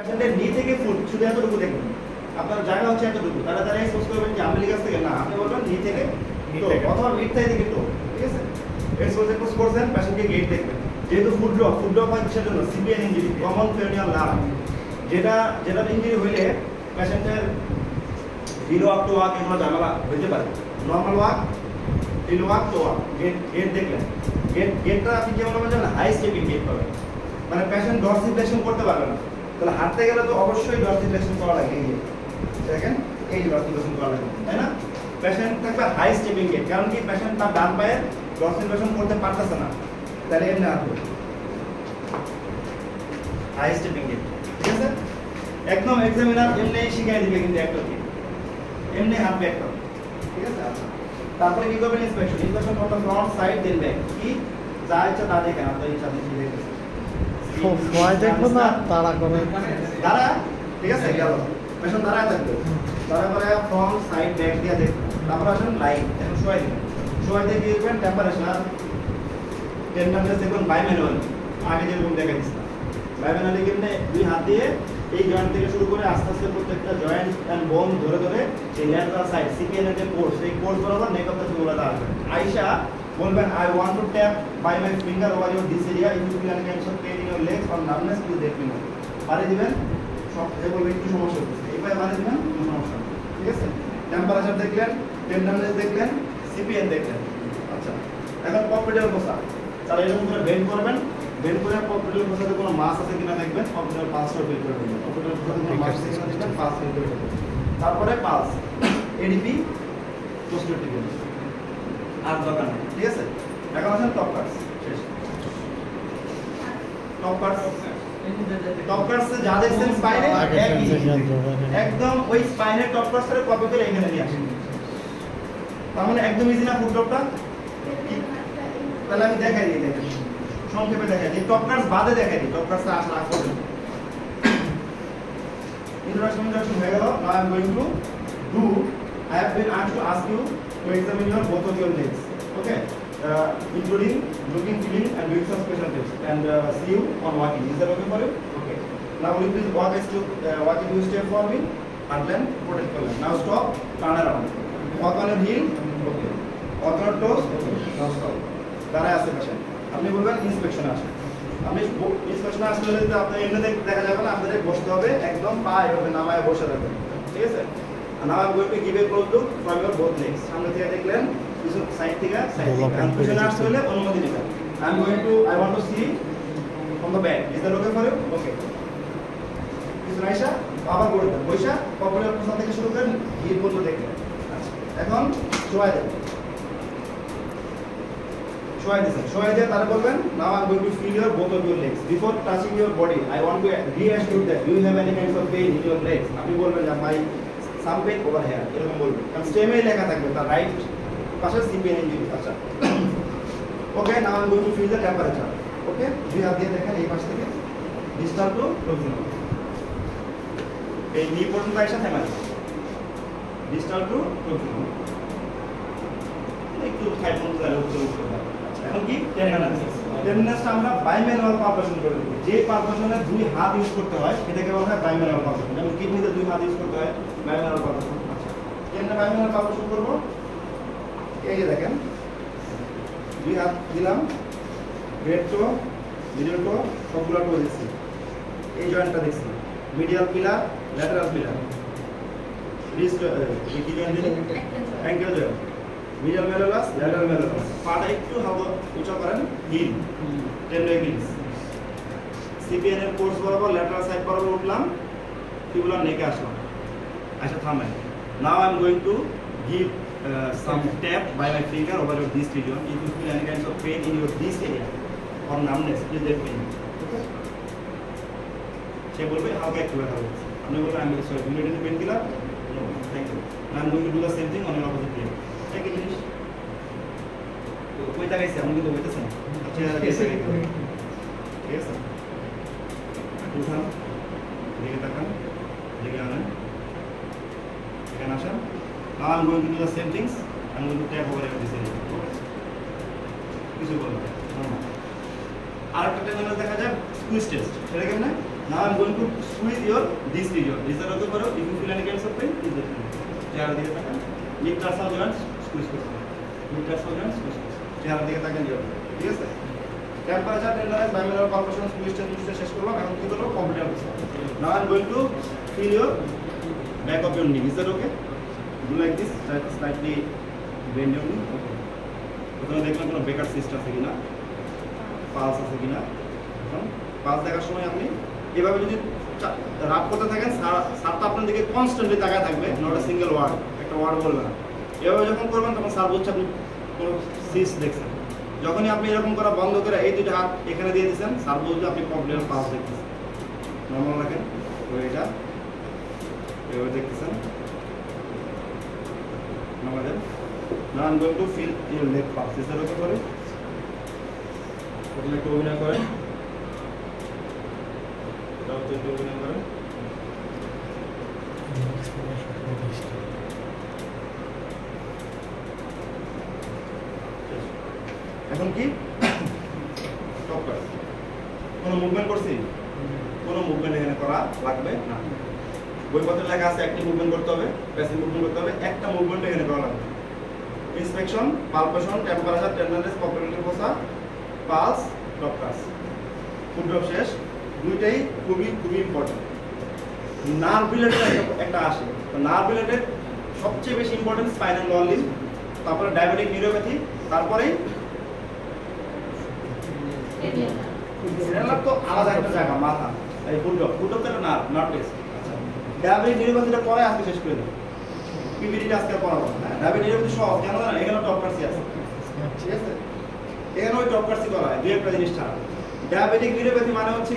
পেশেন্টের নি থেকে ফুট শুধু এতটুকু দেখবেন, আপনার জায়গা হচ্ছে এতটুকু, তারা তারা এক্সপোজ করবেন যে আমেলি কাছ থেকে না, আপনি বলবেন নি থেকে অথবা মিড থাই থেকে তো, ঠিক আছে। এক্সপোজ করছেন, পেশেন্টকে গেট দেখবেন। যেহেতু ফুড ড্রপ হয় কিসের জন্য? CPN injury, common peroneal nerve, যেটা ইঞ্জুরি হইলে পেশেন্টের হিল ওয়াক টু ওয়াক এগুলো ঝামেলা হইতে পারে। Normal walk, heel walk toe walk, gait দেখলেন, গেটটা আপনি কেমন পাবেন জানেন? হাই স্টেপিং গেট পাবেন, মানে পেশেন্ট ডরসিফ্লেকশন করতে পারবে না। তাহলে হাঁটতে গেলে তো অবশ্যই ডরসিফ্লেকশন করা লাগে, এই যে দেখেন এই যে ডরসিফ্লেকশন করা লাগে, তাই না? পেশেন্ট থাকবে হাই স্টেপিং গেট, কারণ কি পেশেন্ট তার ডান পায়ে ডরসিফ্লেকশন করতে পারতেছে না, তাহলে এমনি হাঁটবে হাই স্টেপিং গেট, ঠিক আছে। একদম এক্সামিনার এমনি শিখাই দিবে, কিন্তু একটা এমনি হাঁটবে একটা, ঠিক আছে। আচ্ছা, তারপরে কি করবেন? ইন্সপেকশন করতে ফ্রন্ট সাইড দেন ব্যাক, কি যা ইচ্ছা তা দেখেন, আপনার ইচ্ছা আপনি কি দেখতেছেন সবাই দেখবো না, তারা করে দাঁড়া, ঠিক আছে। গেল পেশেন্ট দাঁড়ায় থাকবে, তারপরে ফ্রন্ট সাইড ব্যাক দিয়ে দেখবেন। তারপর আসেন লাইট, এখন শোয়াই দিবেন, শোয়াই দিয়ে কি দেখবেন? টেম্পারেচার টেন্ডারনেস দেখবেন বাই ম্যানুয়াল, আগে যেরকম দেখা দিচ্ছে বাই ম্যানুয়ালি কিন্তু দুই হাত দিয়ে এই জয়েন্ট থেকে শুরু করে আস্তে আস্তে প্রত্যেকটা জয়েন্ট এন্ড বোন ধরে ধরে এই ল্যাটারাল সাইড সিপিএন এর যে কোর্স, এই কোর্স বরাবর নেক অফ দ্য ফিবুলাটা আসবে। আয়েশা বলবেন I want to tap by my finger over your this area, if you feel any kinds of pain in your legs or nervousness please let me know. পারে দিবেন, সব বলবে একটু সমস্যা হচ্ছে, এইভাবে পারে দিবেন, কোনো সমস্যা নেই, ঠিক আছে। টেম্পারেচার দেখলেন, টেন্ডারনেস দেখলেন, সিপিএন দেখলেন। আচ্ছা, এখন পপেটাল বসা, তাহলে এরকম করে বেন্ড করবেন, বেন্ড করে পপেটাল বসাতে কোনো মাস আছে কিনা দেখবেন, পপেটাল পালসটা বের করে দেবেন, পপেটাল বসাতে কোনো মাস আছে কিনা দেখবেন, পালস বের করে দেবেন। তারপরে পালস, এডিপি, পোস্টার টিবিয়াল, আর দরকার নেই, ঠিক আছে। এখন আসেন টপ কাটস, শেষ। টপ কাটস যা দেখছেন স্পাইনে একদম ওই স্পাইনের টপ কাটসের কপি করে এখানে নিয়ে আসেন। তার মানে একদম ইজি না ফুড ড্রপটা? তাহলে আমি দেখাই দিই, দেখেন সংক্ষেপে দেখাই দিই, টপ কাটস বাদে দেখাই দিই, টপ কাটসটা আসলে আগ করবেন। Introduction হয়ে গেল। Now I am going to do, I have been asked to ask you to examine your both of your legs, okay, including looking, feeling and doing some special tips, and see you on walking. Is that okay for you? Okay. Now will you please walk into step for me, and then protect করলেন। Now stop, turn around, walk on your heel, okay, walk on your toes, okay, now stop। দাঁড়ায় আছে patient, আপনি বলবেন inspection আসে, আপনি inspection আসলে যদি আপনার এমনি দেখা যাবে না, আপনাদের বসতে হবে একদম, পা এভাবে নামায় বসে থাকবেন, ঠিক আছে। Now I am going to give a close look from your both legs. সামনে থেকে দেখলেন, কিছু সাইড থেকে পিছনে আসতে হলে অনুমতি নেবেন। I want to see from the back. Is that okay for you? Okay. পিছনে আইসা আবার বসবেন, বৈশা পপুলার পোশাক থেকে শুরু করেন, হিল পর্যন্ত দেখলেন। আচ্ছা, এখন শোয়াই দেবেন, শোয়াই দিয়েছেন, শোয়াই দিয়ে তারা বলবেন now I am going to feel your both of your legs. Before touching your body, I want to reassure that you have any kind of pain in your legs. আপনি বলবেন যে my some pain over here, এরকম বলবেন, কারণ স্টেমে লেখা থাকবে তার right পাশে সিপিএন ইঞ্জুরি। আচ্ছা, okay. Now I am going to feel the temperature, okay. দুই হাত দিয়ে দেখেন এই পাশ থেকে ডিস্টাল টু প্রক্সিমাল, এই নি পর্যন্ত আইসা থেমে ডিস্টাল টু প্রক্সিমাল, একটু খাই পর্যন্ত গেলে উঠতে উঠতে পারে। আচ্ছা, এখন কি টেন্ডারনেসটা আমরা বাইম্যানুয়াল পালপেশন করে দেব। যে পালপেশনে দুই হাত ইউজ করতে হয় সেটাকে বলা হয় বাইম্যানুয়াল পালপেশন, যেমন কিডনিতে দুই হাত ইউজ করতে হয়, বাইম্যানুয়াল পালপেশন। আচ্ছা, কেমনে বাইম্যানুয়াল পালপেশন করব? এই যে দেখেন, দুই হাত দিলাম, গ্রেট টো, মিডল টো, সবগুলো টো দিচ্ছি, এই জয়েন্টটা দেখছি, medial pillar, lateral pillar, wrist কি জয়েন্ট দিলেন? Ankle joint, medial malleolus, lateral malleolus, পাটা একটু হালকা উঁচু করেন, হিল, টেন্ডার হিলস, সিপিএন এর কোর্স বরাবর ল্যাটারাল সাইড বরাবর উঠলাম, ফিবুলার নেকে আসলাম, আচ্ছা থামেন। Now I am going to give some tap by my finger over your this region. If you feel any kinds of pain in your this area or numbness, please let me know. Okay? সে বলবে হালকা একটু ব্যথা হচ্ছে, আপনি বলবেন আমি sorry you need any painkiller? No, thank you. Now I am going to do the same thing on your opposite leg. একই জিনিস, কই তাকাইছে আমি কিন্তু বলতেছি না, চেহারা দিয়ে তাকাই, ঠিক আছে। উঠান, দিকে তাকান, দিকে আনেন, এখানে আসেন। Now I am going to do the same things. I am going to tap over this area. কিছু বলবো না। আরেকটা টেন্ডার দেখা যায় স্কুইজ টেস্ট, সেটা কেমনে? Now I'm going to squeeze your this region. This is also for if you feel any kinds of pain, is the pain. চেহারা দিকে তাকান মিডটার্সাল জয়েন্টস স্কুইজ করুন মিডটার্সাল জয়েন্টস স্কুইজ চেহারা দিকে তাকান যাবে ঠিক আছে temperature tenderness bimanual palpation squeeze শেষ করলাম এখন কি করব কমপ্লিট হবে now I am going to feel your back of your knee. Is that okay? Do like this, slightly bend your knee. প্রথমে দেখলাম কোনো বেকার সিস্ট আছে কিনা পালস আছে কিনা পালস দেখার সময় আপনি এভাবে যদি রাব করতে থাকেন স্যার তো আপনার দিকে কনস্ট্যান্টলি তাকায় থাকবে নট এ সিঙ্গেল ওয়ার্ড একটা ওয়ার্ড বলবে না এভাবে যখন করবেন তখন স্যার বলছে আপনি কোনো সিস্ট দেখছেন যখনই আপনি এরকম করা বন্ধ করে এই দুটো হাত এখানে দিয়ে দিচ্ছেন স্যার বলছে আপনি কমপ্লিট পালস দেখতেছেন নর্মাল রাখেন তো এটা এভাবে দেখতেছেন আমাদের now I'm going to feel your leg pulse is that okay for you প্রথমে একটু অভিনয় করেন এটাও তো একটু অভিনয় করেন এখন কি স্টপ কর কোনো মুভমেন্ট করছি কোনো মুভমেন্ট এখানে করা লাগবে না বইপত্রে লেখা আছে অ্যাক্টিভ মুভমেন্ট করতে হবে প্যাসিভ মুভমেন্ট করতে হবে একটা মুভমেন্ট এখানে করা লাগবে inspection palpation temperature tenderness complementary ফোসা pulse doctors food drop শেষ দুইটাই খুবই খুবই ইম্পর্টেন্ট নার্ভ রিলেটেড একটা আসে তো নার্ভ রিলেটেড সবচেয়ে বেশি ইম্পর্টেন্ট স্পাইনাল লোয়ার লিম্ব তারপরে ডায়াবেটিক নিউরোপ্যাথি তারপরেই তো আলাদা একটা জায়গা মাথা এই ফুড ড্রপ তো একটা নার্ভ নার্ভলেস ডায়াবেটিক নিউরোপ্যাথিটা পরে আজকে শেষ করে দেব পিপিডিটা আজকে পড়াবো হ্যাঁ ডায়াবেটিক নিউরোপ্যাথি সব জানো না এখানে ডক্টরসি আছে ঠিক আছে এখানে ওই ডক্টরসি করা হয় দুই একটা জিনিস ছাড়া ডায়াবেটিক নিউরোপ্যাথি মানে হচ্ছে